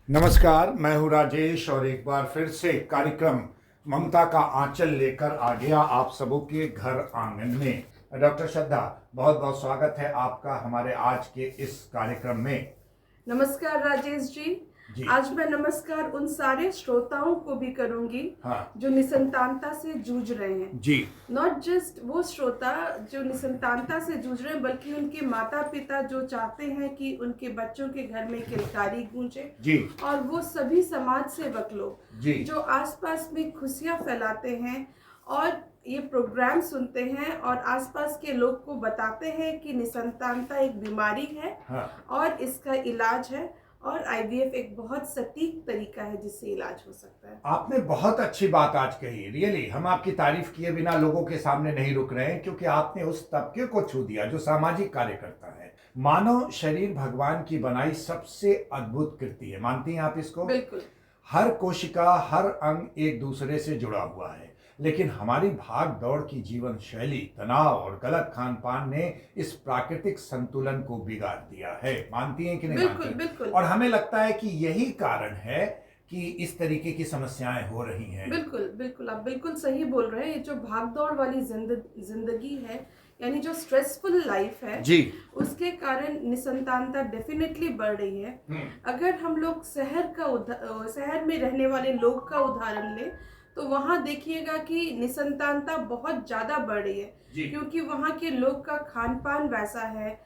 नमस्कार, मैं हूँ राजेश और एक बार फिर से कार्यक्रम ममता का आंचल लेकर आ गया आप सबों के घर आंगन में। डॉक्टर श्रद्धा, बहुत बहुत स्वागत है आपका हमारे आज के इस कार्यक्रम में। नमस्कार राजेश जी। जी। आज मैं नमस्कार उन सारे श्रोताओं को भी करूंगी हाँ। जो निसंतानता से जूझ रहे हैं। जी। नॉट जस्ट वो श्रोता जो निसंतानता से जूझ रहे हैं, बल्कि उनके माता पिता जो चाहते हैं कि उनके बच्चों के घर में किलकारी गूंजे। जी। और वो सभी समाज सेवक लोग जी। जो आसपास में खुशियां फैलाते हैं और ये प्रोग्राम सुनते हैं और आसपास के लोग को बताते हैं कि निसंतानता एक बीमारी है। हाँ। और इसका इलाज है और आईवीएफ एक बहुत सटीक तरीका है जिससे इलाज हो सकता है। आपने बहुत अच्छी बात आज कही। रियली हम आपकी तारीफ किए बिना लोगों के सामने नहीं रुक रहे हैं, क्योंकि आपने उस तबके को छू दिया जो सामाजिक कार्यकर्ता है। मानव शरीर भगवान की बनाई सबसे अद्भुत कृति है, मानती हैं आप इसको? बिल्कुल। हर कोशिका, हर अंग एक दूसरे से जुड़ा हुआ है, लेकिन हमारी भाग दौड़ की जीवन शैली, तनाव और गलत खान पान ने इस प्राकृतिक संतुलन को बिगाड़ दिया है। मानती हैं कि नहीं? बिल्कुल मानती? बिल्कुल। और हमें लगता है कि यही कारण है कि इस तरीके की समस्याएं हो रही हैं। बिल्कुल बिल्कुल, आप बिल्कुल सही बोल रहे हैं। ये जो भागदौड़ वाली जिंदगी है, यानी जो स्ट्रेसफुल लाइफ है जी। उसके कारण निसंतानता डेफिनेटली बढ़ रही है। अगर हम लोग शहर में रहने वाले लोग का उदाहरण लें तो वहाँ देखिएगा कि निसंतानता बहुत ज़्यादा बढ़ रही है, क्योंकि वहाँ के लोग का खान पान वैसा है।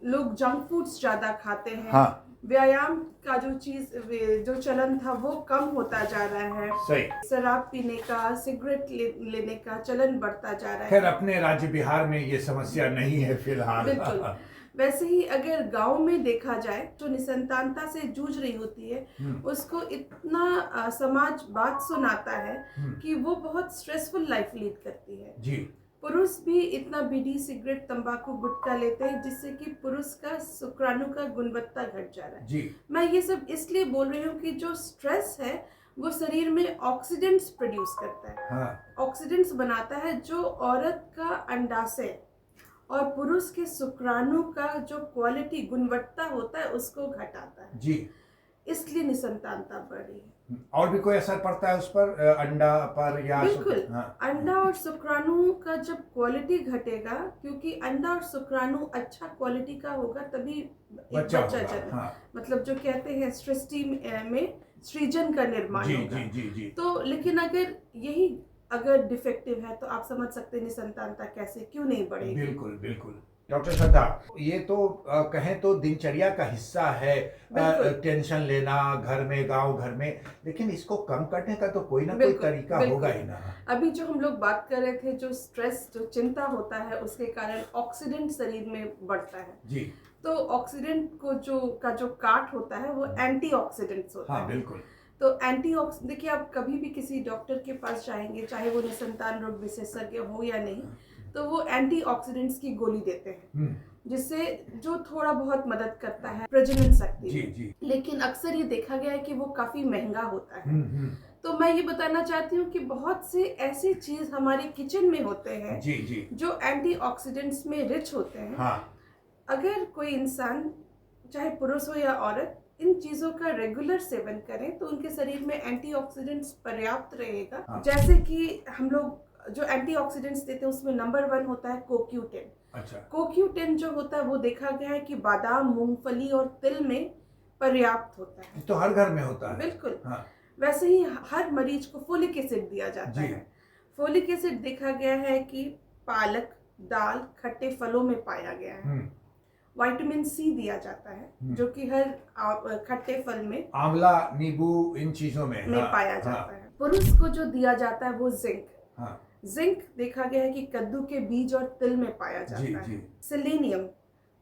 लोग जंक फूड्स ज़्यादा खाते हैं। हाँ। व्यायाम का जो चलन था वो कम होता जा रहा है। सही। शराब पीने का, सिगरेट लेने का चलन बढ़ता जा रहा है। खैर, अपने राज्य बिहार में ये समस्या नहीं है फिलहाल। बिल्कुल। वैसे ही अगर गांव में देखा जाए, जो निसंतानता से जूझ रही होती है उसको इतना समाज बात सुनाता है कि वो बहुत स्ट्रेसफुल लाइफ लीड करती है। जी। पुरुष भी इतना बीड़ी, सिगरेट, तंबाकू, गुटखा लेते हैं जिससे कि पुरुष का शुक्राणु का गुणवत्ता घट जा रहा है। जी। मैं ये सब इसलिए बोल रही हूँ कि जो स्ट्रेस है वो शरीर में ऑक्सीडेंट्स प्रोड्यूस करता है। हाँ। ऑक्सीडेंट्स बनाता है जो औरत का अंडाशय और पुरुष के शुक्राणु का जो क्वालिटी, गुणवत्ता होता है उसको घटाता है। जी। इसलिए निसंतानता बढ़ रही है। और भी कोई असर पड़ता है उस पर, अंडा पर या? बिल्कुल। हाँ। अंडा और शुक्राणु का जब क्वालिटी घटेगा, क्योंकि अंडा और शुक्राणु अच्छा क्वालिटी का होगा तभी बच्चा जन्म। हाँ। मतलब जो कहते हैं सृष्टि में सृजन का निर्माण जी होगा। जी जी जी। तो लेकिन अगर डिफेक्टिव है तो आप समझ सकते हैं निसंतानता कैसे क्यों नहीं बढ़ेगी। बिल्कुल बिल्कुल। डॉक्टर श्रद्धा, ये तो कहें तो दिनचर्या का हिस्सा है, टेंशन लेना घर में, गांव घर में, लेकिन इसको कम करने का तो कोई ना कोई तरीका होगा ही ना। अभी जो हम लोग बात कर रहे थे, जो स्ट्रेस, जो चिंता होता है उसके कारण ऑक्सीडेंट शरीर में बढ़ता है। जी। तो ऑक्सीडेंट को जो काट होता है वो एंटीऑक्सीडेंट्स होता है। हाँ बिल्कुल। तो देखिए, आप कभी भी किसी डॉक्टर के पास जाएंगे, चाहे वो निसंतान रोग विशेषज्ञ हो या नहीं, तो वो एंटीऑक्सीडेंट्स की गोली देते हैं जिससे जो थोड़ा बहुत मदद करता है प्रजनन शक्ति जी में। जी। लेकिन अक्सर ये देखा गया है कि वो काफी महंगा होता है। तो मैं ये बताना चाहती हूँ कि बहुत से ऐसी चीज हमारे किचन में होते हैं जी जी। जो एंटीऑक्सीडेंट्स में रिच होते हैं। हाँ। अगर कोई इंसान, चाहे पुरुष हो या औरत, इन चीजों का रेगुलर सेवन करें तो उनके शरीर में एंटीऑक्सीडेंट्स पर्याप्त रहेगा। हाँ। जैसे कि हम लोग जो एंटीऑक्सीडेंट्स देते हैं उसमें नंबर 1 होता है CoQ10। अच्छा। CoQ10 जो होता है वो देखा गया है कि बादाम, मूंगफली और तिल में पर्याप्त होता है। तो हर घर में होता है। बिल्कुल। हाँ। वैसे ही हर मरीज को फोलिक एसिड दिया जाता है। फोलिक एसिड देखा गया है कि पालक, दाल, खट्टे फलों में पाया गया है। विटामिन सी दिया जाता है जो कि हर खट्टे फल में, आंवला, नींबू, इन चीजों में पाया जाता है। पुरुष को जो दिया जाता है वो जिंक। जिंक देखा गया है कि कद्दू के बीज और तिल में पाया जाता है। सेलेनियम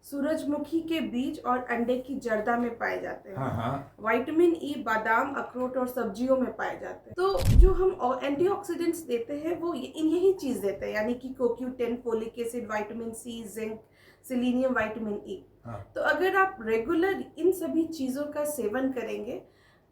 सूरजमुखी के बीज और अंडे की जर्दा में पाए जाते हैं। विटामिन ई बादाम, अखरोट और सब्जियों में पाए जाते हैं। तो जो हम एंटीऑक्सीडेंट्स देते हैं वो यही चीज देते हैं, यानी कि CoQ10, folic acid, vitamin C, zinc, selenium, vitamin E. तो अगर आप रेगुलर इन सभी चीजों का सेवन करेंगे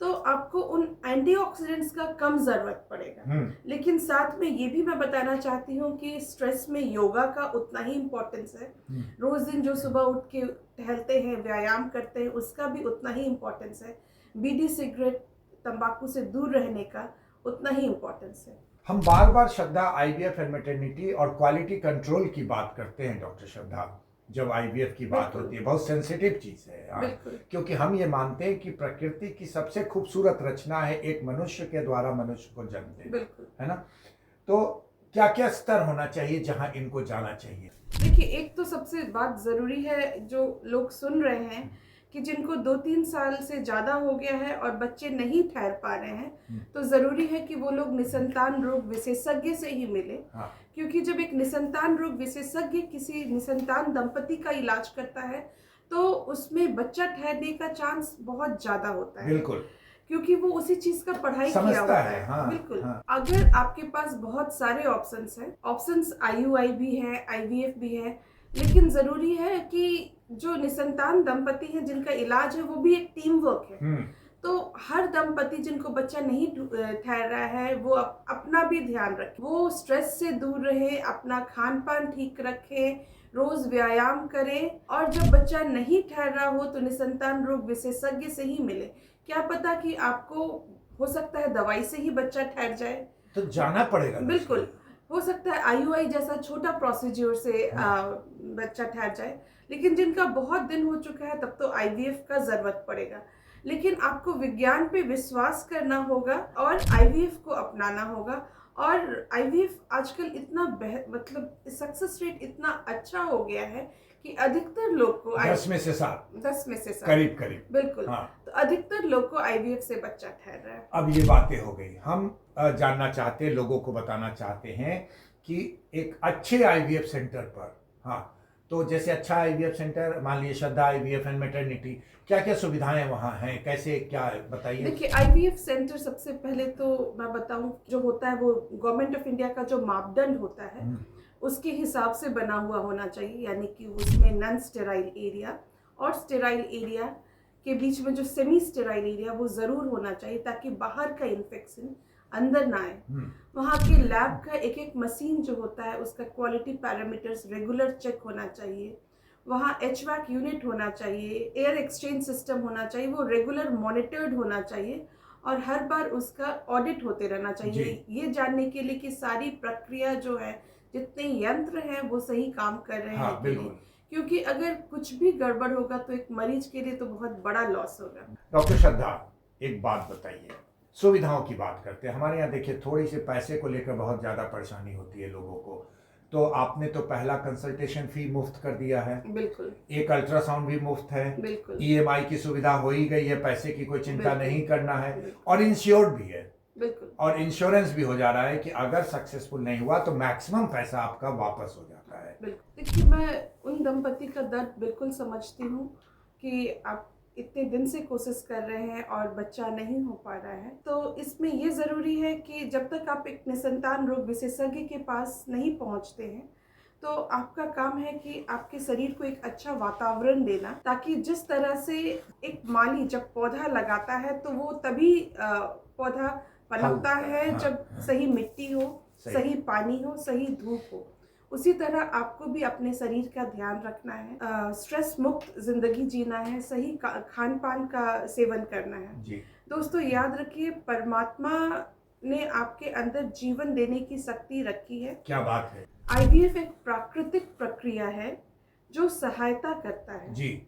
तो आपको उन एंटीऑक्सीडेंट्स का कम जरूरत पड़ेगा। लेकिन साथ में ये भी मैं बताना चाहती हूँ कि स्ट्रेस में योगा का उतना ही इम्पोर्टेंस है। रोज दिन जो सुबह उठ के टहलते हैं, व्यायाम करते हैं, उसका भी उतना ही इम्पोर्टेंस है। बीड़ी सिगरेट तंबाकू से दूर रहने का उतना ही इम्पोर्टेंस है। हम बार बार श्रद्धा आईवीएफ एंड मैटरनिटी और क्वालिटी कंट्रोल की बात करते हैं डॉक्टर श्रद्धा, जब आईवीएफ की बात होती है बहुत सेंसिटिव चीज है क्योंकि हम ये मानते हैं कि प्रकृति की सबसे खूबसूरत रचना है एक मनुष्य के द्वारा मनुष्य को जन्म देना, है ना। तो क्या क्या स्तर होना चाहिए जहां इनको जाना चाहिए? देखिए, एक तो सबसे बात जरूरी है, जो लोग सुन रहे हैं कि जिनको 2-3 साल से ज़्यादा हो गया है और बच्चे नहीं ठहर पा रहे हैं, तो ज़रूरी है कि वो लोग निसंतान रोग विशेषज्ञ से ही मिले। क्योंकि जब एक निसंतान रोग विशेषज्ञ किसी निसंतान दंपति का इलाज करता है तो उसमें बच्चा ठहरने का चांस बहुत ज़्यादा होता है। बिल्कुल, क्योंकि वो उसी चीज का पढ़ाई किया हुआ है। बिल्कुल। अगर आपके पास बहुत सारे ऑप्शंस हैं, ऑप्शंस आईयूआई भी है, आईवीएफ भी है, लेकिन जरूरी है कि जो निसंतान दंपति हैं जिनका इलाज है वो भी एक टीम वर्क है। तो हर दंपति जिनको बच्चा नहीं ठहर रहा है वो अपना भी ध्यान रखे, वो स्ट्रेस से दूर रहे, अपना खान पान ठीक रखे, रोज व्यायाम करें, और जब बच्चा नहीं ठहर रहा हो तो निसंतान रोग विशेषज्ञ से ही मिले। क्या पता कि आपको हो सकता है दवाई से ही बच्चा ठहर जाए, तो जाना पड़ेगा। बिल्कुल, हो सकता है आईयूआई जैसा छोटा प्रोसीजर से बच्चा ठहर जाए, लेकिन जिनका बहुत दिन हो चुका है तब तो आईवीएफ का जरूरत पड़ेगा। लेकिन आपको विज्ञान पे विश्वास करना होगा और आईवीएफ को अपनाना होगा। और आईवीएफ आजकल इतना मतलब सक्सेस रेट इतना अच्छा हो गया है कि अधिकतर लोग को 10 में से 7 करीब करीब, बिल्कुल। तो अधिकतर लोग को आईवीएफ से बच्चा ठहर रहा है। अब ये बातें हो गई, हम जानना चाहते हैं, लोगों को बताना चाहते हैं कि एक अच्छे आईवीएफ सेंटर पर, तो जैसे अच्छा आईवीएफ सेंटर मान लीजिए श्रद्धा आईवीएफ एंड मैटरनिटी, क्या क्या सुविधाएं वहाँ हैं, कैसे, क्या बताइए। देखिए, आईवीएफ सेंटर सबसे पहले तो मैं बताऊं जो होता है वो गवर्नमेंट ऑफ इंडिया का जो मापदंड होता है उसके हिसाब से बना हुआ होना चाहिए, यानी कि उसमें नॉन स्टेराइल एरिया और स्टेराइल एरिया के बीच में जो सेमी स्टेराइल एरिया वो जरूर होना चाहिए ताकि बाहर का इन्फेक्शन अंदर ना आए। वहाँ के लैब का एक एक मशीन जो होता है उसका क्वालिटी पैरामीटर्स रेगुलर चेक होना चाहिए। वहाँ HVAC यूनिट होना चाहिए, एयर एक्सचेंज सिस्टम होना चाहिए, वो रेगुलर मॉनिटर्ड होना चाहिए और हर बार उसका ऑडिट होते रहना चाहिए, ये जानने के लिए कि सारी प्रक्रिया जो है, जितने यंत्र हैं वो सही काम कर रहे हैं कि नहीं। क्योंकि अगर कुछ भी गड़बड़ होगा तो एक मरीज के लिए तो बहुत बड़ा लॉस होगा। डॉक्टर श्रद्धा, एक बात बताइए, सुविधाओं की बात करते हैं। हमारे यहाँ देखिए थोड़ी सी पैसे को लेकर बहुत ज़्यादा परेशानी होती है लोगों को, तो आपने तो पहला कंसल्टेशन फी मुफ्त कर दिया है, बिल्कुल, एक अल्ट्रासाउंड भी मुफ्त है, बिल्कुल, EMI की सुविधा हो ही गई है, पैसे की कोई चिंता नहीं करना है, और इंश्योर्ड भी है, बिल्कुल, और इंश्योरेंस भी हो जा रहा है कि अगर सक्सेसफुल नहीं हुआ तो मैक्सिमम पैसा आपका वापस हो जाता है। बिल्कुल। देखिए, मैं उन दंपति का दर्द बिल्कुल समझती हूँ कि आप इतने दिन से कोशिश कर रहे हैं और बच्चा नहीं हो पा रहा है, तो इसमें ये ज़रूरी है कि जब तक आप एक निसंतान रोग विशेषज्ञ के पास नहीं पहुँचते हैं तो आपका काम है कि आपके शरीर को एक अच्छा वातावरण देना, ताकि जिस तरह से एक माली जब पौधा लगाता है तो वो तभी पौधा पनपता है जब सही मिट्टी हो, सही पानी हो, सही धूप हो। उसी तरह आपको भी अपने शरीर का ध्यान रखना है, स्ट्रेस मुक्त जिंदगी जीना है, सही खान पान का सेवन करना है जी। दोस्तों याद रखिए, परमात्मा ने आपके अंदर जीवन देने की शक्ति रखी है। क्या बात है। आईवीएफ एक प्राकृतिक प्रक्रिया है जो सहायता करता है जी,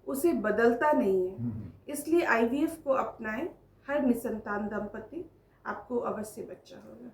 उसे बदलता नहीं है। इसलिए आईवीएफ को अपनाएं, हर निसंतान दंपति, आपको अवश्य बच्चा होगा।